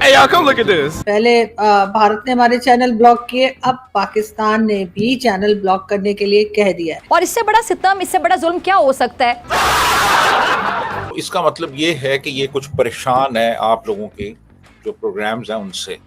Hey y'all, come look at this. पहले भारत ने हमारे चैनल ब्लॉक किए, अब पाकिस्तान ने भी चैनल ब्लॉक करने के लिए कह दिया है। और इससे बड़ा सितम, इससे बड़ा जुल्म क्या हो सकता है? इसका मतलब ये है कि ये कुछ परेशान है आप लोगों के जो प्रोग्राम्स हैं उनसे।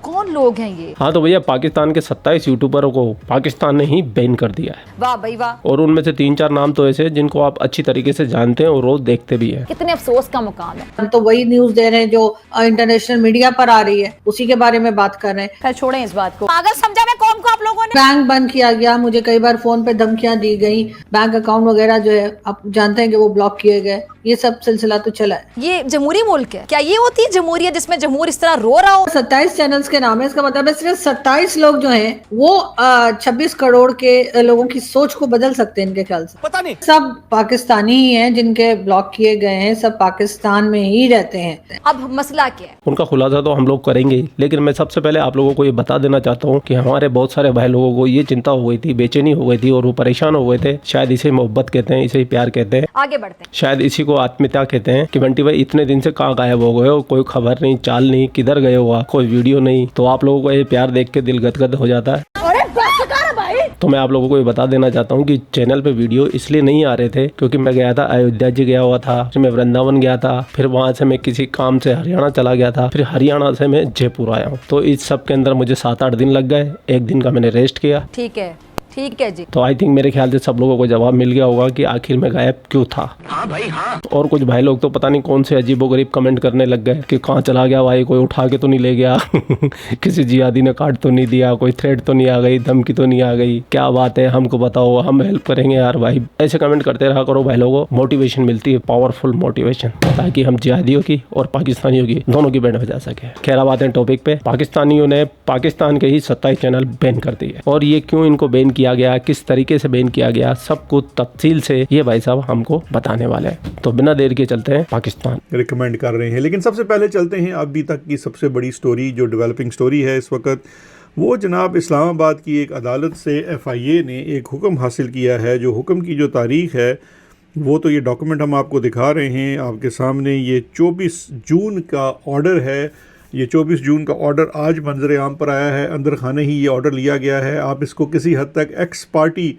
कौन लोग हैं ये? हाँ तो भैया पाकिस्तान के 27 यूट्यूबरों को पाकिस्तान ने ही बैन कर दिया है। वाह भाई वाह। और उनमें से 3-4 नाम तो ऐसे हैं जिनको आप अच्छी तरीके से जानते हैं और रोज देखते भी हैं। कितने अफसोस का मुकाम है। हम तो वही न्यूज दे रहे हैं जो इंटरनेशनल मीडिया पर आ रही है, उसी के बारे में बात कर रहे हैं। खैर छोड़ें इस बात को। पागल समझा मैं कौम को आप लोगों ने। बैंक बंद किया गया, मुझे कई बार फोन पे धमकियां दी गई, बैंक अकाउंट वगैरह जो है आप जानते हैं कि वो ब्लॉक किए गए। ये सब सिलसिला तो चला है। ये जमहूरी मुल्क है क्या? ये होती है जमहूरियत जिसमें जमहूर इस तरह रो रहा हो? 27 चैनल्स के नाम है, इसका मतलब है सिर्फ 27 लोग जो हैं वो 26 करोड़ के लोगों की सोच को बदल सकते हैं इनके ख्याल से। पता नहीं। सब पाकिस्तानी ही हैं जिनके ब्लॉक किए गए हैं, सब पाकिस्तान में ही रहते हैं। अब मसला क्या है? उनका खुलासा तो हम लोग करेंगे ही, लेकिन मैं सबसे पहले आप लोगों को ये बता देना चाहता हूँ कि हमारे बहुत सारे भाई लोगों को ये चिंता हो गई थी, बेचैनी हो गई थी और वो परेशान हो गए थे। शायद इसे मोहब्बत कहते हैं, इसे प्यार कहते हैं। आगे बढ़ते हैं। शायद इसी को आत्मीयता कहते हैं कि बंटी भाई इतने दिन से कहाँ गायब हो गए हो, कोई खबर नहीं, चाल नहीं, किधर गए हो, कोई वीडियो नहीं। तो आप लोगों को ये प्यार देख के दिल गदगद हो जाता है। तो मैं आप लोगों को ये बता देना चाहता हूँ कि चैनल पे वीडियो इसलिए नहीं आ रहे थे क्योंकि मैं गया था अयोध्या जी गया हुआ था, फिर मैं वृंदावन गया था, फिर वहाँ से मैं किसी काम से हरियाणा चला गया था, फिर हरियाणा से मैं जयपुर आया हूँ। तो इस सब के अंदर मुझे 7-8 दिन लग गए। एक दिन का मैंने रेस्ट किया। ठीक है जी। तो आई थिंक मेरे ख्याल से सब लोगों को जवाब मिल गया होगा कि आखिर में गायब क्यों था। हाँ भाई हाँ। और कुछ भाई लोग तो पता नहीं कौन से अजीबोगरीब कमेंट करने लग गए कि कहाँ चला गया भाई, कोई उठा के तो नहीं ले गया किसी जिहादी ने काट तो नहीं दिया, कोई थ्रेट तो नहीं आ गई, धमकी तो नहीं आ गई, क्या बात है, हमको बताओ, हम हेल्प करेंगे यार। भाई ऐसे कमेंट करते रहा करो भाई लोगों, मोटिवेशन मिलती है, पावरफुल मोटिवेशन, ताकि हम जिहादियों की और पाकिस्तानियों की दोनों की बैंड बजा सके। खैर अब आते हैं टॉपिक पे। पाकिस्तानियों ने पाकिस्तान के ही 27 चैनल बैन कर दिए और ये क्यों इनको बैन किया गया, किस तरीके से बैन किया गया, सब कुछ तफसील से ये भाई साहब हमको बताने वाले हैं। तो बिना देर के चलते हैं पाकिस्तान। रिकमेंड कर रहे हैं, लेकिन सबसे पहले चलते हैं अभी तक की सबसे बड़ी स्टोरी जो डेवलपिंग स्टोरी है इस वक्त। वो जनाब इस्लामाबाद की एक अदालत से FIA ने एक हुक्म हासिल किया है। जो हुक्म की जो तारीख़ है वो तो ये डॉक्यूमेंट हम आपको दिखा रहे हैं आपके सामने। ये 24 जून का ऑर्डर है। ये 24 जून का ऑर्डर आज मंजर आम पर आया है। अंदर खाने ही ये ऑर्डर लिया गया है। आप इसको किसी हद तक एक्स पार्टी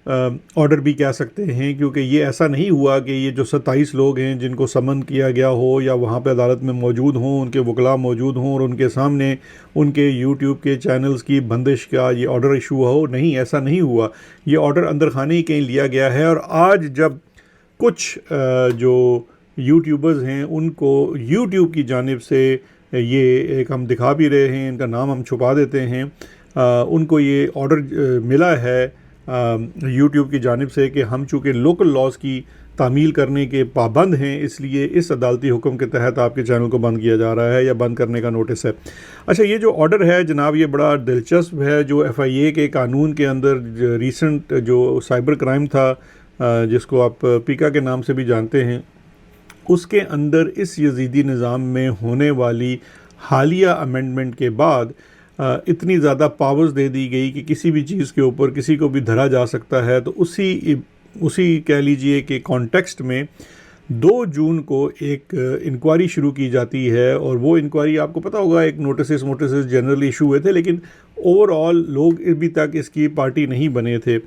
ऑर्डर भी कह सकते हैं, क्योंकि ये ऐसा नहीं हुआ कि ये जो 27 लोग हैं जिनको समन किया गया हो या वहाँ पे अदालत में मौजूद हों, उनके वकला मौजूद हों और उनके सामने उनके यूट्यूब के चैनल्स की बंदिश का ये ऑर्डर इशू हो। नहीं, ऐसा नहीं हुआ। ये ऑर्डर अंदर खाने ही कहीं लिया गया है। और आज जब कुछ जो यूट्यूबर्स हैं उनको यूट्यूब की जानिब से ये एक हम दिखा भी रहे हैं, इनका नाम हम छुपा देते हैं, उनको ये ऑर्डर मिला है यूट्यूब की जानिब से कि हम चूँकि लोकल लॉज की तामील करने के पाबंद हैं, इसलिए इस अदालती हुक्म के तहत आपके चैनल को बंद किया जा रहा है या बंद करने का नोटिस है। अच्छा, ये जो ऑर्डर है जनाब ये बड़ा दिलचस्प है। जो FIA के कानून के अंदर रीसेंट जो साइबर क्राइम था जिसको आप पीका के नाम से भी जानते हैं, उसके अंदर इस यजीदी निज़ाम में होने वाली हालिया अमेंडमेंट के बाद इतनी ज़्यादा पावर्स दे दी गई कि किसी भी चीज़ के ऊपर किसी को भी धरा जा सकता है। तो उसी कह लीजिए कि कॉन्टेक्स्ट में 2 जून को एक इंक्वायरी शुरू की जाती है। और वो इंक्वायरी आपको पता होगा एक नोटिस जनरली इशू हुए थे, लेकिन ओवरऑल लोग अभी तक इसकी पार्टी नहीं बने थे।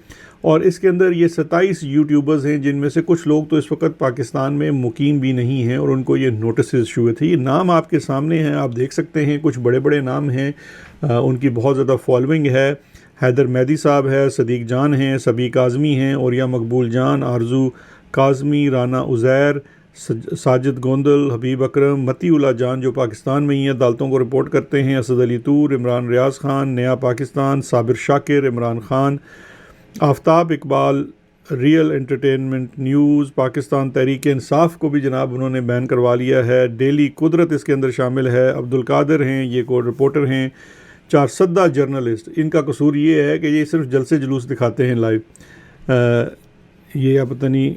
और इसके अंदर ये 27 यूट्यूबर्स हैं जिनमें से कुछ लोग तो इस वक्त पाकिस्तान में मुकीम भी नहीं हैं और उनको ये नोटिस इशू हुए थे। ये नाम आपके सामने हैं, आप देख सकते हैं, कुछ बड़े बड़े नाम हैं, उनकी बहुत ज़्यादा फॉलोइंग है। हैदर मेहदी साहब है, सदीक जान हैं, सबी काज़मी हैं, औरिया मकबूल जान, आरजू काज़मी, राना उज़ैर, साजिद गोंदल, हबीब अकरम, मतीउल्लाह जान जो पाकिस्तान में ही अदालतों को रिपोर्ट करते हैं, असद अली तूर, इमरान रियाज ख़ान, नया Pakistan, Sabir Shakir, Imran Khan, Aftab Iqbal, real entertainment news, Pakistan Tehreek Insaf को भी जनाब उन्होंने बैन करवा लिया है। डेली कुदरत इसके अंदर शामिल है। अब्दुल कादिर हैं, ये को रिपोर्टर हैं। 4 सद्दा जर्नलिस्ट, इनका कसूर ये है कि ये सिर्फ जलसे जुलूस दिखाते हैं लाइव। ये अब पता नहीं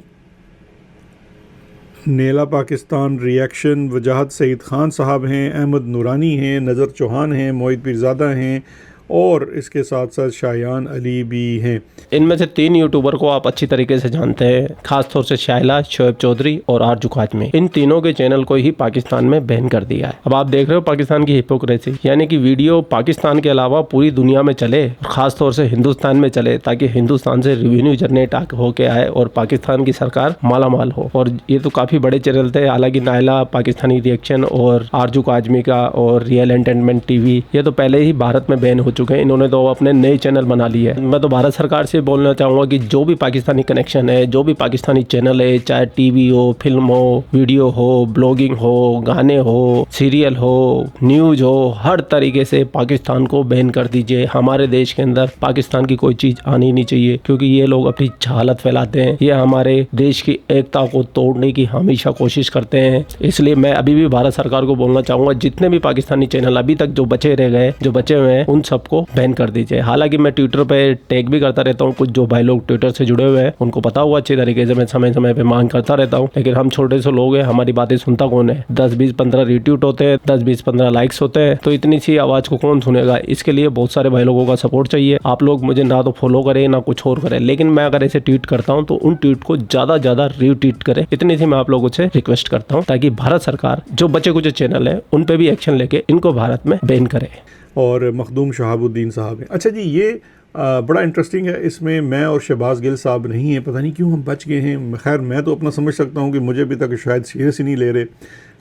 नेला पाकिस्तान, रिएक्शन, वजाहत सईद ख़ान साहब हैं, अहमद नूरानी हैं, नज़र चौहान हैं, मोहित पीरज़ादा हैं और इसके साथ साथ शायान अली भी हैं। इनमें से 3 यूट्यूबर को आप अच्छी तरीके से जानते हैं, खासतौर से शाइला, शोएब चौधरी और आरजू काजमी। इन तीनों के चैनल को ही पाकिस्तान में बैन कर दिया है। अब आप देख रहे हो पाकिस्तान की हिपोक्रेसी, यानी कि वीडियो पाकिस्तान के अलावा पूरी दुनिया में चले, खासतौर से हिंदुस्तान में चले, ताकि हिंदुस्तान से रेवेन्यू जनरेट होके आए और पाकिस्तान की सरकार मालामाल हो। और ये तो काफी बड़े चैनल थे, हालांकि नायला, पाकिस्तानी रिएक्शन और आरजू काजमी का और रियल एंटरटेनमेंट टीवी, ये तो पहले ही भारत में बैन हो चुके हैं। इन्होंने तो अपने नए चैनल बना लिए हैं। मैं तो भारत सरकार से बोलना चाहूँगा कि जो भी पाकिस्तानी कनेक्शन है, जो भी पाकिस्तानी चैनल है, चाहे टीवी हो, फिल्म हो, वीडियो हो, ब्लॉगिंग हो, गाने हो, सीरियल हो, न्यूज हो, हर तरीके से पाकिस्तान को बैन कर दीजिए। हमारे देश के अंदर पाकिस्तान की कोई चीज़ आनी नहीं चाहिए, क्योंकि ये लोग अपनी जहालत फैलाते हैं। ये हमारे देश की एकता को तोड़ने की हमेशा कोशिश करते हैं। इसलिए मैं अभी भी भारत सरकार को बोलना चाहूँगा, जितने भी पाकिस्तानी चैनल अभी तक जो बचे रह गए, जो बचे हुए हैं, उन सबको बैन कर दीजिए। हालांकि मैं ट्विटर पे टैग भी करता रहता हूँ, कुछ जो भाई लोग ट्विटर से जुड़े हुए हैं उनको पता हुआ अच्छी तरीके से, मैं समय समय पे मांग करता रहता हूँ। लेकिन हम छोटे से लोग हैं, हमारी बातें सुनता कौन है? 10, 20, 15 रीट्वीट होते हैं, 10, 20, 15 लाइक्स होते हैं, तो इतनी सी आवाज को कौन सुनेगा? इसके लिए बहुत सारे भाई लोगों का सपोर्ट चाहिए। आप लोग मुझे ना तो फॉलो करें ना कुछ और करें, लेकिन मैं अगर ऐसे ट्वीट करता हूँ तो उन ट्वीट को ज्यादा रीट्वीट करें। इतनी सी मैं आप लोगों से रिक्वेस्ट करता हूँ, ताकि भारत सरकार जो बचे कुछ चैनल है उन पे भी एक्शन लेके इनको भारत में बैन करे। और मखदूम शहाबुद्दीन साहब हैं। अच्छा जी, ये बड़ा इंटरेस्टिंग है। इसमें मैं और शहबाज गिल साहब नहीं हैं, पता नहीं क्यों हम बच गए हैं। खैर, मैं तो अपना समझ सकता हूँ कि मुझे अभी तक शायद सीरियस ही नहीं ले रहे,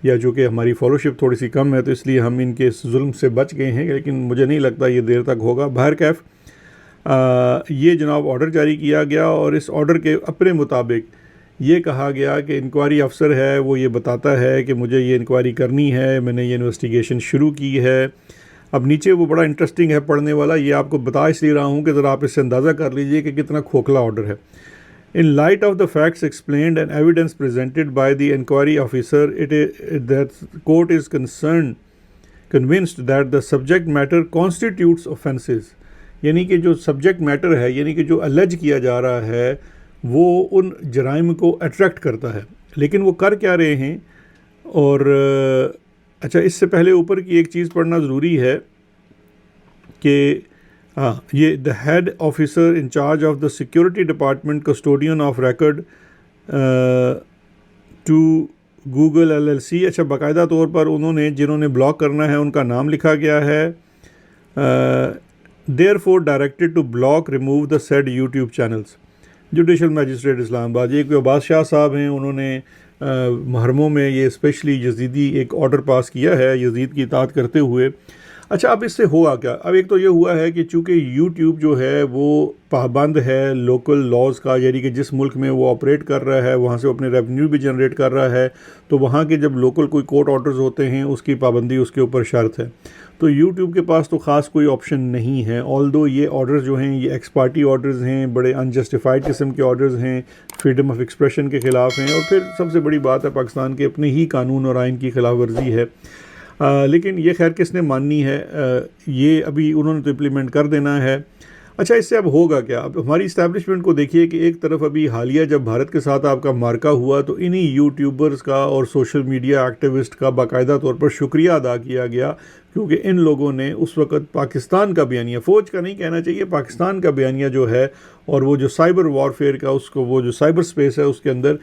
या जो कि हमारी फॉलोशिप थोड़ी सी कम है, तो इसलिए हम इनके जुल्म से बच गए हैं। लेकिन मुझे नहीं लगता ये देर तक होगा। बहर कैफ ये जनाब ऑर्डर जारी किया गया, और इस ऑर्डर के अपने मुताबिक ये कहा गया कि इंक्वायरी अफसर है वो ये बताता है कि मुझे ये इंक्वायरी करनी है, मैंने ये इन्वेस्टिगेशन शुरू की है। अब नीचे वो बड़ा इंटरेस्टिंग है पढ़ने वाला, ये आपको बता इसलिए रहा हूँ कि ज़रा आप इससे अंदाज़ा कर लीजिए कि कितना खोखला ऑर्डर है। In light of the facts explained and evidence presented by the inquiry officer, that court is convinced that the subject matter constitutes offences, यानी कि जो सब्जेक्ट मैटर है, यानी कि जो अलेज किया जा रहा है, वो उन जराइम को अट्रैक्ट करता है। लेकिन वो कर क्या रहे हैं? और अच्छा, इससे पहले ऊपर की एक चीज़ पढ़ना ज़रूरी है कि हाँ, ये the head officer in charge of the security department custodian of record to Google LLC। अच्छा, बाकायदा तौर पर उन्होंने जिन्होंने ब्लॉक करना है उनका नाम लिखा गया है। Therefore directed to block remove the said YouTube channels. Judicial magistrate Islamabad, ये कोई अब्बास शाह साहब हैं, उन्होंने मुहर्रमों में ये स्पेशली यजीदी एक ऑर्डर पास किया है यजीद की इताअत करते हुए। अच्छा, अब इससे हुआ क्या? अब एक तो ये हुआ है कि चूँकि यूट्यूब जो है वो पाबंद है लोकल लॉज का, यानी कि जिस मुल्क में वो ऑपरेट कर रहा है वहाँ से वो अपने रेवेन्यू भी जनरेट कर रहा है, तो वहाँ के जब लोकल कोई कोर्ट ऑर्डर्स होते हैं उसकी पाबंदी उसके ऊपर शर्त है। तो यूट्यूब के पास तो ख़ास कोई ऑप्शन नहीं है। ऑल्दो ये ऑर्डर्स जो हैं ये एक्स पार्टी ऑर्डर्स हैं, बड़े अनजस्टिफाइड किस्म के ऑर्डर्स हैं, फ्रीडम ऑफ एक्सप्रेशन के ख़िलाफ़ हैं, और फिर सबसे बड़ी बात है पाकिस्तान के अपने ही कानून और आइन की खिलाफ वर्जी है। लेकिन ये खैर किसने माननी है? ये अभी उन्होंने तो इम्प्लीमेंट कर देना है। अच्छा, इससे अब होगा क्या? अब हमारी इस्टेब्लिशमेंट को देखिए कि एक तरफ अभी हालिया जब भारत के साथ आपका मार्का हुआ तो इन्हीं यूट्यूबर्स का और सोशल मीडिया एक्टिविस्ट का बाकायदा तौर पर शुक्रिया अदा किया गया, क्योंकि इन लोगों ने उस वक़्त पाकिस्तान का बयानिया, फ़ौज का नहीं कहना चाहिए, पाकिस्तान का बयानिया जो है, और वो जो साइबर वॉरफेयर का उसको वो जो साइबर स्पेस है उसके अंदर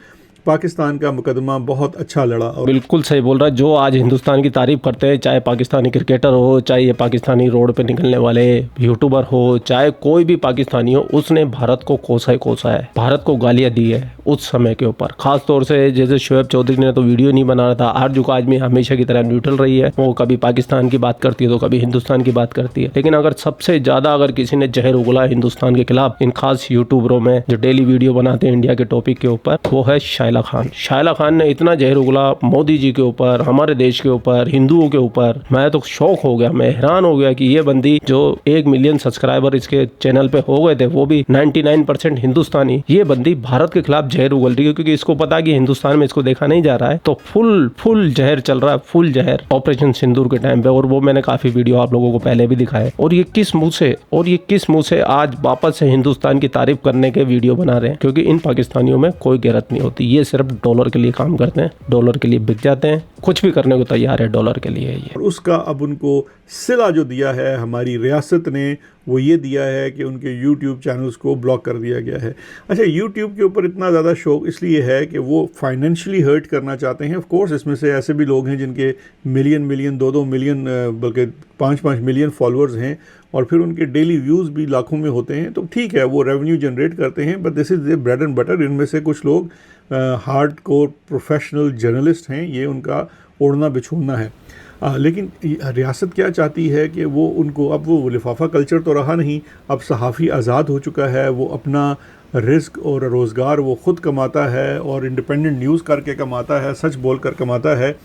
पाकिस्तान का मुकदमा बहुत अच्छा लड़ा। और बिल्कुल सही बोल रहा है। जो आज हिंदुस्तान की तारीफ करते हैं, चाहे पाकिस्तानी क्रिकेटर हो, चाहे ये पाकिस्तानी रोड पे निकलने वाले यूट्यूबर हो, चाहे कोई भी पाकिस्तानी हो, उसने भारत को कोसा है, भारत को गालियां दी है उस समय के ऊपर। खास तौर से जैसे शोएब चौधरी ने तो वीडियो नहीं बना रहा था, आरजू काजमी हमेशा की तरह न्यूट्रल रही है, वो कभी पाकिस्तान की बात करती है तो कभी हिंदुस्तान की बात करती है। लेकिन अगर सबसे ज़्यादा अगर किसी ने जहर उगला हिंदुस्तान के खिलाफ इन खास यूट्यूबरों में जो डेली वीडियो बनाते हैं इंडिया के टॉपिक के ऊपर, वो है शाइला खान ने इतना जहर उगला मोदी जी के ऊपर, हमारे देश के ऊपर, हिंदुओं के ऊपर। मैं तो शौक हो गया, मैं हैरान हो गया कि ये बंदी जो 1 मिलियन सब्सक्राइबर इसके चैनल पे हो गए थे, वो भी 99% हिंदुस्तानी, ये बंदी भारत के खिलाफ जहर उगल रही है, क्योंकि इसको पता है कि हिंदुस्तान में इसको देखा नहीं जा रहा है, तो फुल जहर चल रहा है, फुल जहर ऑपरेशन सिंदूर के टाइम पे। और वो मैंने काफी वीडियो आप लोगों को पहले भी दिखाए। और ये किस मुंह से आज वापस से हिंदुस्तान की तारीफ करने के वीडियो बना रहे हैं, क्योंकि इन पाकिस्तानियों में कोई गैरत नहीं होती। ये सिर्फ डॉलर के लिए काम करते हैं, डॉलर के लिए बिक जाते हैं, कुछ भी करने को तैयार है डॉलर के लिए। ये उसका अब उनको सिला जो दिया है हमारी रियासत ने, वो ये दिया है कि उनके YouTube चैनल्स को ब्लॉक कर दिया गया है। अच्छा, YouTube के ऊपर इतना ज़्यादा शौक इसलिए है कि वो फाइनेंशियली हर्ट करना चाहते हैं। ऑफ कोर्स इसमें से ऐसे भी लोग हैं जिनके मिलियन 2 मिलियन बल्कि 5 मिलियन फॉलोअर्स हैं और फिर उनके डेली व्यूज़ भी लाखों में होते हैं, तो ठीक है वो रेवेन्यू जनरेट करते हैं, but this is the bread and butter. इनमें से कुछ लोग हार्ड कोर प्रोफेशनल जर्नलिस्ट हैं, ये उनका ओढ़ना बिछोड़ना है। लेकिन रियासत क्या चाहती है कि वो उनको, अब वो लिफाफा कल्चर तो रहा नहीं, अब सहाफ़ी आज़ाद हो चुका है, वो अपना रिस्क और रोज़गार वो ख़ुद कमाता है और इंडिपेंडेंट न्यूज़ करके कमाता है, सच बोल कर कमाता है।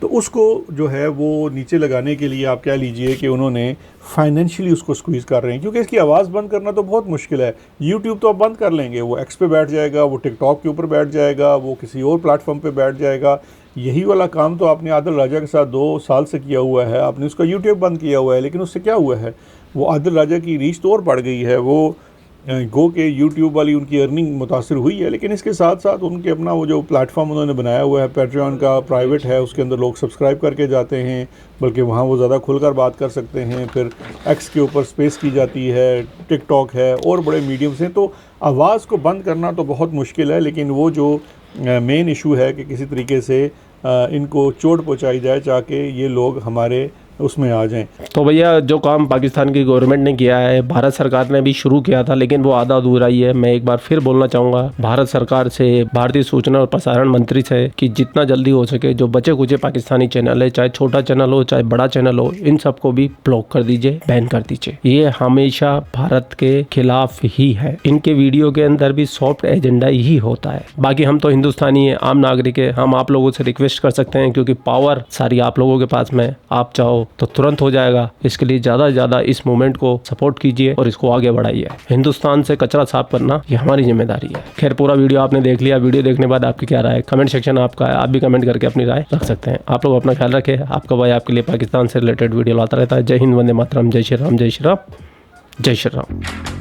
तो उसको जो है वो नीचे लगाने के लिए आप कह लीजिए कि उन्होंने फाइनेंशियली उसको स्क्वीज़ कर रहे हैं, क्योंकि इसकी आवाज़ बंद करना तो बहुत मुश्किल है। यूट्यूब तो आप बंद कर लेंगे, वो एक्स पे बैठ जाएगा, वो टिकटॉक के ऊपर बैठ जाएगा, वो किसी और प्लेटफॉर्म पे बैठ जाएगा। यही वाला काम तो आपने आदिल राजा के साथ 2 साल से किया हुआ है, आपने उसका यूट्यूब बंद किया हुआ है, लेकिन उससे क्या हुआ है, वो आदिल राजा की रीच तो और बढ़ गई है, वो गो के यूट्यूब वाली उनकी अर्निंग मुतासिर हुई है, लेकिन इसके साथ साथ उनके अपना वो जो प्लेटफॉर्म उन्होंने बनाया हुआ है पैट्रियन का, प्राइवेट है, उसके अंदर लोग सब्सक्राइब करके जाते हैं, बल्कि वहाँ वो ज़्यादा खुलकर बात कर सकते हैं। फिर एक्स के ऊपर स्पेस की जाती है, टिकटॉक है और बड़े मीडियम्स हैं। तो आवाज़ को बंद करना तो बहुत मुश्किल है, लेकिन वो जो मेन इशू है कि किसी तरीके से इनको चोट पहुँचाई जाए ताकि ये लोग हमारे उसमें आ जाएं। तो भैया जो काम पाकिस्तान की गवर्नमेंट ने किया है, भारत सरकार ने भी शुरू किया था, लेकिन वो आधा अधूरा ही है। मैं एक बार फिर बोलना चाहूँगा भारत सरकार से, भारतीय सूचना और प्रसारण मंत्री से, कि जितना जल्दी हो सके जो बचे कुचे पाकिस्तानी चैनल है, चाहे छोटा चैनल हो चाहे बड़ा चैनल हो, इन सबको भी ब्लॉक कर दीजिए, बैन कर दीजिए। ये हमेशा भारत के खिलाफ ही है। इनके वीडियो के अंदर भी सॉफ्ट एजेंडा ही होता है। बाकी हम तो हिंदुस्तानी है, आम नागरिक है, हम आप लोगों से रिक्वेस्ट कर सकते हैं, क्योंकि पावर सारी आप लोगों के पास में, आप चाहो तो तुरंत हो जाएगा। इसके लिए ज़्यादा से ज़्यादा इस मूवमेंट को सपोर्ट कीजिए और इसको आगे बढ़ाइए। हिंदुस्तान से कचरा साफ करना ये हमारी जिम्मेदारी है। खैर, पूरा वीडियो आपने देख लिया। वीडियो देखने के बाद आपकी क्या राय है, कमेंट सेक्शन आपका है, आप भी कमेंट करके अपनी राय रख सकते हैं। आप लोग अपना ख्याल रखें। आपका भाई आपके लिए पाकिस्तान से रिलेटेड वीडियो लाता रहता है। जय हिंद, वंदे मातरम, जय श्री राम, जय श्री राम, जय श्री राम।